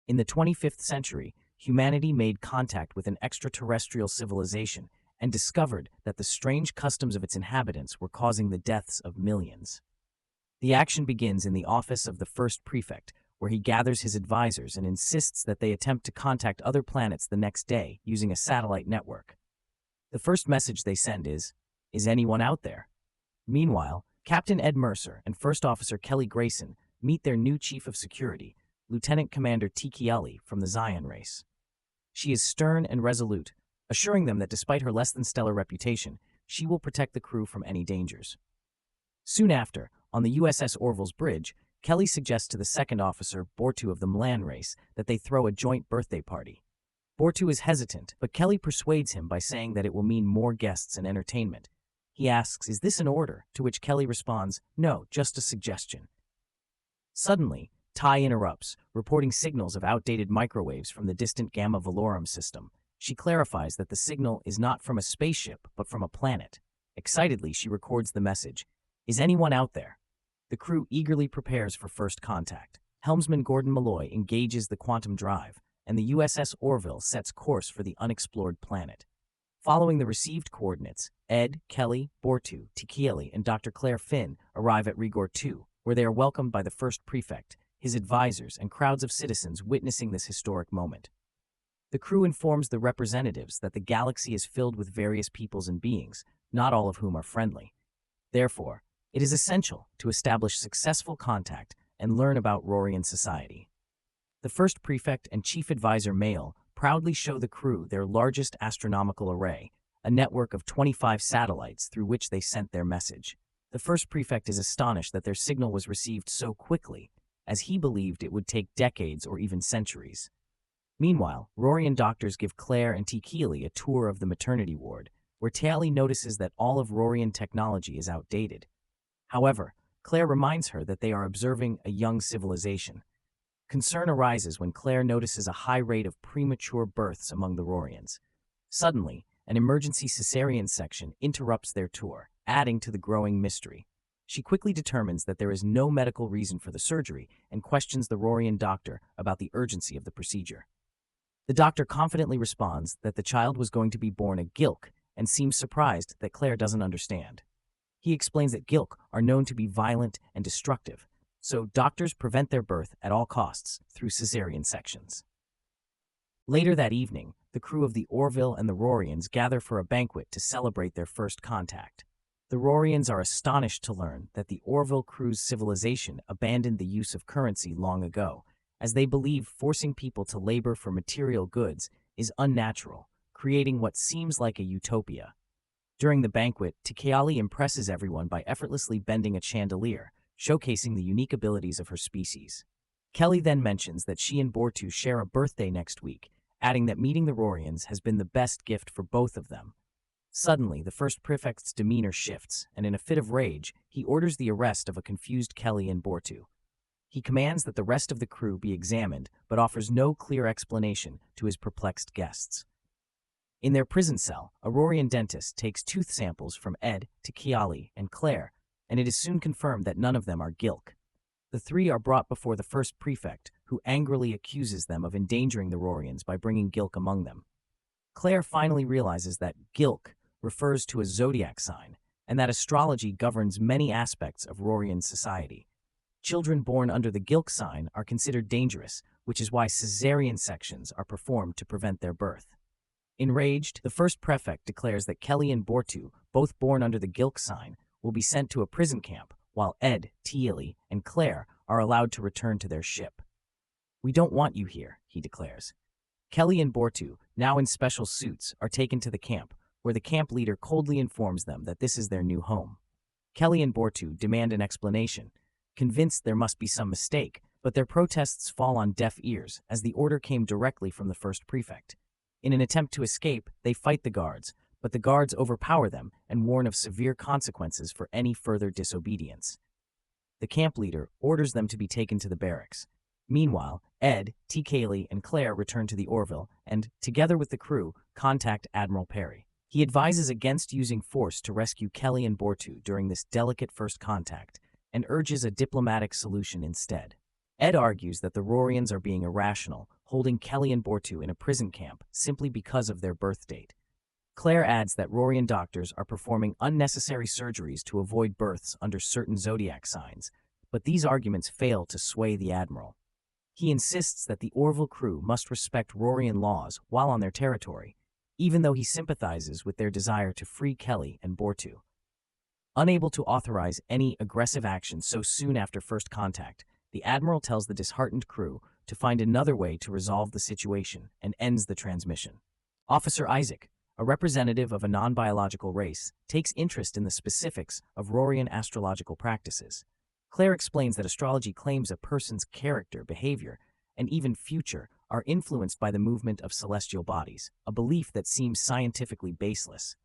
In the 25th century, humanity made contact with an extraterrestrial civilization and discovered that the strange customs of its inhabitants were causing the deaths of millions. The action begins in the office of the first prefect, where he gathers his advisors and insists that they attempt to contact other planets the next day using a satellite network. The first message they send is anyone out there? Meanwhile, Captain Ed Mercer and First Officer Kelly Grayson meet their new Chief of Security, Lieutenant Commander Kelly from the Zion race. She is stern and resolute, assuring them that despite her less-than-stellar reputation, she will protect the crew from any dangers. Soon after, on the USS Orville's bridge, Kelly suggests to the second officer, Buru of the Mlan race, that they throw a joint birthday party. Buru is hesitant, but Kelly persuades him by saying that it will mean more guests and entertainment. He asks, "Is this an order?" To which Kelly responds, "No, just a suggestion." Suddenly, Ty interrupts, reporting signals of outdated microwaves from the distant Gamma Velorum system. She clarifies that the signal is not from a spaceship, but from a planet. Excitedly, she records the message, "Is anyone out there?" The crew eagerly prepares for first contact. Helmsman Gordon Malloy engages the quantum drive, and the USS Orville sets course for the unexplored planet. Following the received coordinates, Ed, Kelly, Buru, Kelly, and Dr. Claire Finn arrive at Regor 2, where they are welcomed by the first prefect, his advisors, and crowds of citizens witnessing this historic moment. The crew informs the representatives that the galaxy is filled with various peoples and beings, not all of whom are friendly. Therefore, it is essential to establish successful contact and learn about Regorian society. The first prefect and chief advisor male proudly show the crew their largest astronomical array, a network of 25 satellites through which they sent their message. The first prefect is astonished that their signal was received so quickly, as he believed it would take decades or even centuries. Meanwhile, Regorian doctors give Claire and Kelly a tour of the maternity ward, where Kelly notices that all of Regorian technology is outdated. However, Claire reminds her that they are observing a young civilization. Concern arises when Claire notices a high rate of premature births among the Regorians. Suddenly, an emergency cesarean section interrupts their tour, adding to the growing mystery. She quickly determines that there is no medical reason for the surgery and questions the Regorian doctor about the urgency of the procedure. The doctor confidently responds that the child was going to be born a Gilk and seems surprised that Claire doesn't understand. He explains that Gilk are known to be violent and destructive, so doctors prevent their birth at all costs through cesarean sections. Later that evening, the crew of the Orville and the Regorians gather for a banquet to celebrate their first contact. The Regorians are astonished to learn that the Orville crew's civilization abandoned the use of currency long ago, as they believe forcing people to labor for material goods is unnatural, creating what seems like a utopia. During the banquet, Kelly impresses everyone by effortlessly bending a chandelier, showcasing the unique abilities of her species. Kelly then mentions that she and Buru share a birthday next week, adding that meeting the Regorians has been the best gift for both of them. Suddenly, the first prefect's demeanor shifts, and in a fit of rage, he orders the arrest of a confused Kelly and Buru. He commands that the rest of the crew be examined, but offers no clear explanation to his perplexed guests. In their prison cell, a Regorian dentist takes tooth samples from Ed, Kelly, and Claire, and it is soon confirmed that none of them are Gilk. The three are brought before the first prefect, who angrily accuses them of endangering the Regorians by bringing Gilk among them. Claire finally realizes that Gilk refers to a zodiac sign, and that astrology governs many aspects of Regorian society. Children born under the Gilk sign are considered dangerous, which is why cesarean sections are performed to prevent their birth. Enraged, the first prefect declares that Kelly and Buru, both born under the Gilk sign, will be sent to a prison camp, while Ed, Kelly, and Claire are allowed to return to their ship. "We don't want you here," he declares. Kelly and Buru, now in special suits, are taken to the camp, where the camp leader coldly informs them that this is their new home. Kelly and Buru demand an explanation, convinced there must be some mistake, but their protests fall on deaf ears as the order came directly from the first prefect. In an attempt to escape, they fight the guards, but the guards overpower them and warn of severe consequences for any further disobedience. The camp leader orders them to be taken to the barracks. Meanwhile, Ed, Kelly, and Claire return to the Orville and, together with the crew, contact Admiral Perry. He advises against using force to rescue Kelly and Buru during this delicate first contact and urges a diplomatic solution instead. Ed argues that the Regorians are being irrational, holding Kelly and Buru in a prison camp simply because of their birth date. Claire adds that Regorian doctors are performing unnecessary surgeries to avoid births under certain zodiac signs, but these arguments fail to sway the admiral. He insists that the Orville crew must respect Regorian laws while on their territory, even though he sympathizes with their desire to free Kelly and Buru. Unable to authorize any aggressive action so soon after first contact, the admiral tells the disheartened crew to find another way to resolve the situation and ends the transmission. Officer Isaac, a representative of a non-biological race, takes interest in the specifics of Regorian astrological practices. Claire explains that astrology claims a person's character, behavior, and even future are influenced by the movement of celestial bodies, a belief that seems scientifically baseless.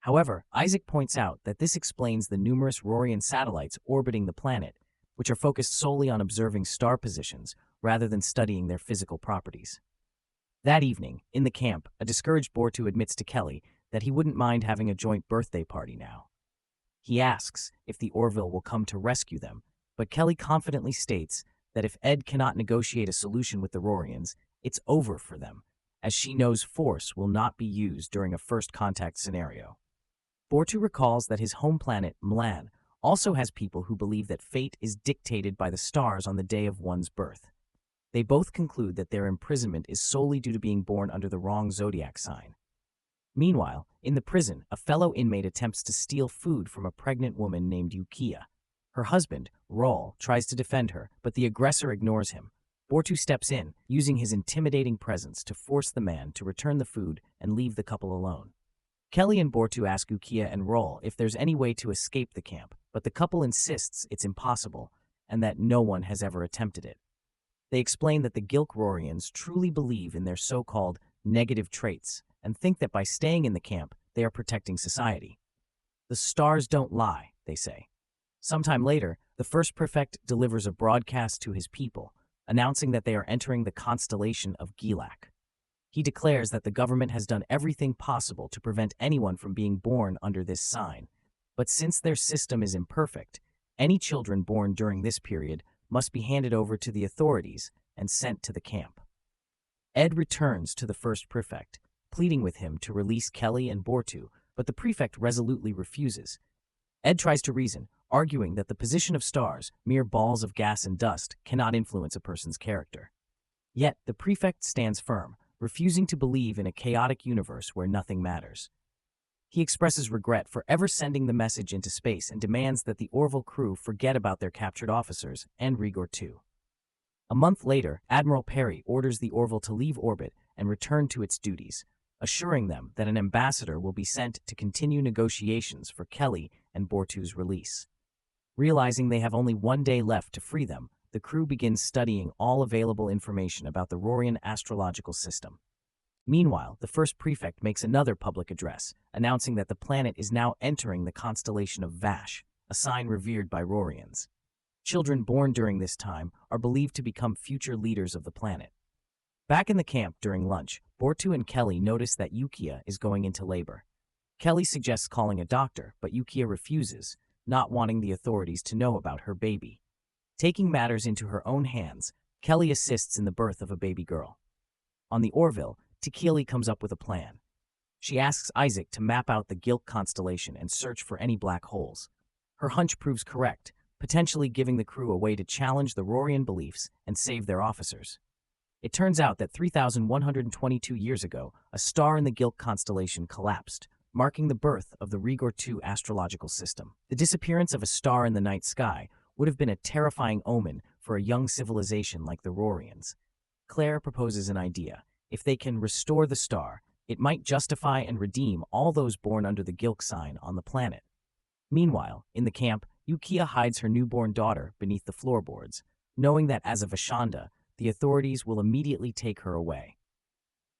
However, Isaac points out that this explains the numerous Regorian satellites orbiting the planet, which are focused solely on observing star positions rather than studying their physical properties. That evening, in the camp, a discouraged Buru admits to Kelly that he wouldn't mind having a joint birthday party now. He asks if the Orville will come to rescue them, but Kelly confidently states that if Ed cannot negotiate a solution with the Regorians, it's over for them, as she knows force will not be used during a first contact scenario. Buru recalls that his home planet, Milan, also has people who believe that fate is dictated by the stars on the day of one's birth. They both conclude that their imprisonment is solely due to being born under the wrong zodiac sign. Meanwhile, in the prison, a fellow inmate attempts to steal food from a pregnant woman named Ukiya. Her husband, Raul, tries to defend her, but the aggressor ignores him. Buru steps in, using his intimidating presence to force the man to return the food and leave the couple alone. Kelly and Buru ask Ukiya and Raul if there's any way to escape the camp, but the couple insists it's impossible and that no one has ever attempted it. They explain that the Regorians truly believe in their so-called negative traits and think that by staying in the camp, they are protecting society. The stars don't lie, they say. Sometime later, the first prefect delivers a broadcast to his people, announcing that they are entering the constellation of Gilak. He declares that the government has done everything possible to prevent anyone from being born under this sign, but since their system is imperfect, any children born during this period must be handed over to the authorities and sent to the camp. Ed returns to the first prefect, pleading with him to release Kelly and Buru, but the prefect resolutely refuses. Ed tries to reason, arguing that the position of stars, mere balls of gas and dust, cannot influence a person's character. Yet, the prefect stands firm, refusing to believe in a chaotic universe where nothing matters. He expresses regret for ever sending the message into space and demands that the Orville crew forget about their captured officers and Regor too. A month later, Admiral Perry orders the Orville to leave orbit and return to its duties, assuring them that an ambassador will be sent to continue negotiations for Kelly and Buru's release. Realizing they have only one day left to free them, the crew begins studying all available information about the Regorian astrological system. Meanwhile, the first prefect makes another public address, announcing that the planet is now entering the constellation of Vash, a sign revered by Regorians. Children born during this time are believed to become future leaders of the planet. Back in the camp during lunch, Buru and Kelly notice that Ukiya is going into labor. Kelly suggests calling a doctor, but Ukiya refuses, not wanting the authorities to know about her baby. Taking matters into her own hands, Kelly assists in the birth of a baby girl. On the Orville, Kelly comes up with a plan. She asks Isaac to map out the Gilk constellation and search for any black holes. Her hunch proves correct, potentially giving the crew a way to challenge the Regorian beliefs and save their officers. It turns out that 3,122 years ago, a star in the Gilk constellation collapsed, marking the birth of the Regor II astrological system. The disappearance of a star in the night sky would have been a terrifying omen for a young civilization like the Regorians. Claire proposes an idea. If they can restore the star, it might justify and redeem all those born under the Gilk sign on the planet. Meanwhile, in the camp, Ukiya hides her newborn daughter beneath the floorboards, knowing that as a Vashanda, the authorities will immediately take her away.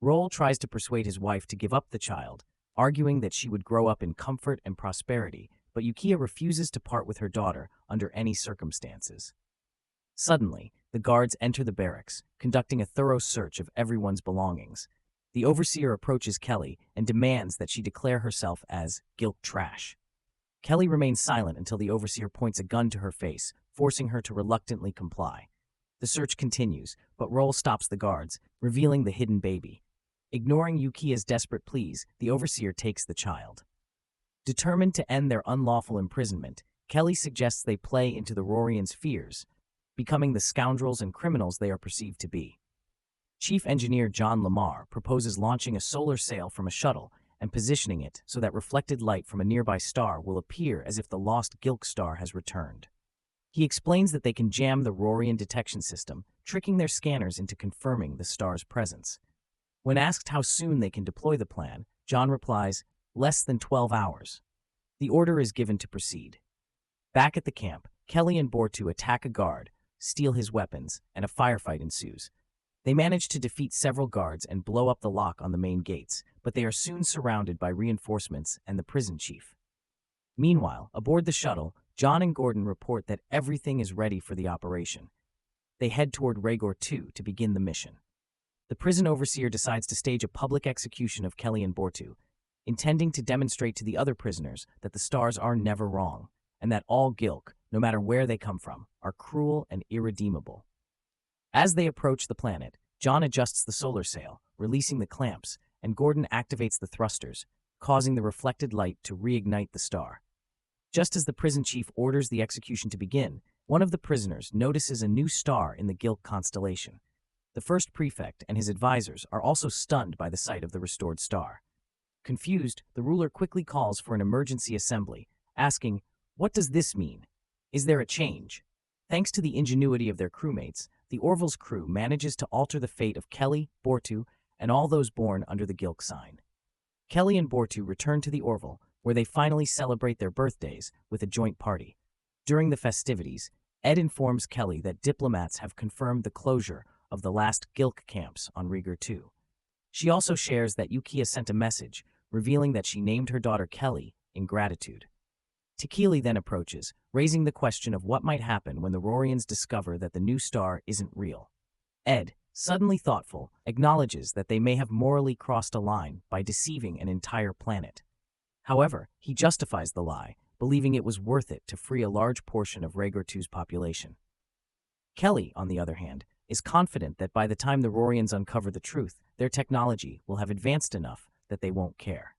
Raul tries to persuade his wife to give up the child, arguing that she would grow up in comfort and prosperity, but Ukiya refuses to part with her daughter under any circumstances. Suddenly, the guards enter the barracks, conducting a thorough search of everyone's belongings. The overseer approaches Kelly and demands that she declare herself as Gilk trash. Kelly remains silent until the overseer points a gun to her face, forcing her to reluctantly comply. The search continues, but Roll stops the guards, revealing the hidden baby. Ignoring Yukia's desperate pleas, the overseer takes the child. Determined to end their unlawful imprisonment, Kelly suggests they play into the Regorians' fears, becoming the scoundrels and criminals they are perceived to be. Chief Engineer John Lamar proposes launching a solar sail from a shuttle and positioning it so that reflected light from a nearby star will appear as if the lost Gilk star has returned. He explains that they can jam the Regorian detection system, tricking their scanners into confirming the star's presence. When asked how soon they can deploy the plan, John replies, "Less than 12 hours." The order is given to proceed. Back at the camp, Kelly and Buru attack a guard, steal his weapons, and a firefight ensues. They manage to defeat several guards and blow up the lock on the main gates, but they are soon surrounded by reinforcements and the prison chief. Meanwhile, aboard the shuttle, John and Gordon report that everything is ready for the operation. They head toward Regor 2 to begin the mission. The prison overseer decides to stage a public execution of Kelly and Buru, intending to demonstrate to the other prisoners that the stars are never wrong, and that all Gilk, no matter where they come from, are cruel and irredeemable. As they approach the planet, John adjusts the solar sail, releasing the clamps, and Gordon activates the thrusters, causing the reflected light to reignite the star. Just as the prison chief orders the execution to begin, one of the prisoners notices a new star in the Gilk constellation. The first prefect and his advisors are also stunned by the sight of the restored star. Confused, the ruler quickly calls for an emergency assembly, asking, "What does this mean? Is there a change?" Thanks to the ingenuity of their crewmates, the Orville's crew manages to alter the fate of Kelly, Buru, and all those born under the Gilk sign. Kelly and Buru return to the Orville, where they finally celebrate their birthdays with a joint party. During the festivities, Ed informs Kelly that diplomats have confirmed the closure of the last Gilk camps on Regor 2. She also shares that Yukia sent a message, revealing that she named her daughter Kelly in gratitude. Kelly then approaches, raising the question of what might happen when the Regorians discover that the new star isn't real. Ed, suddenly thoughtful, acknowledges that they may have morally crossed a line by deceiving an entire planet. However, he justifies the lie, believing it was worth it to free a large portion of Regor 2's population. Kelly, on the other hand, is confident that by the time the Regorians uncover the truth, their technology will have advanced enough that they won't care.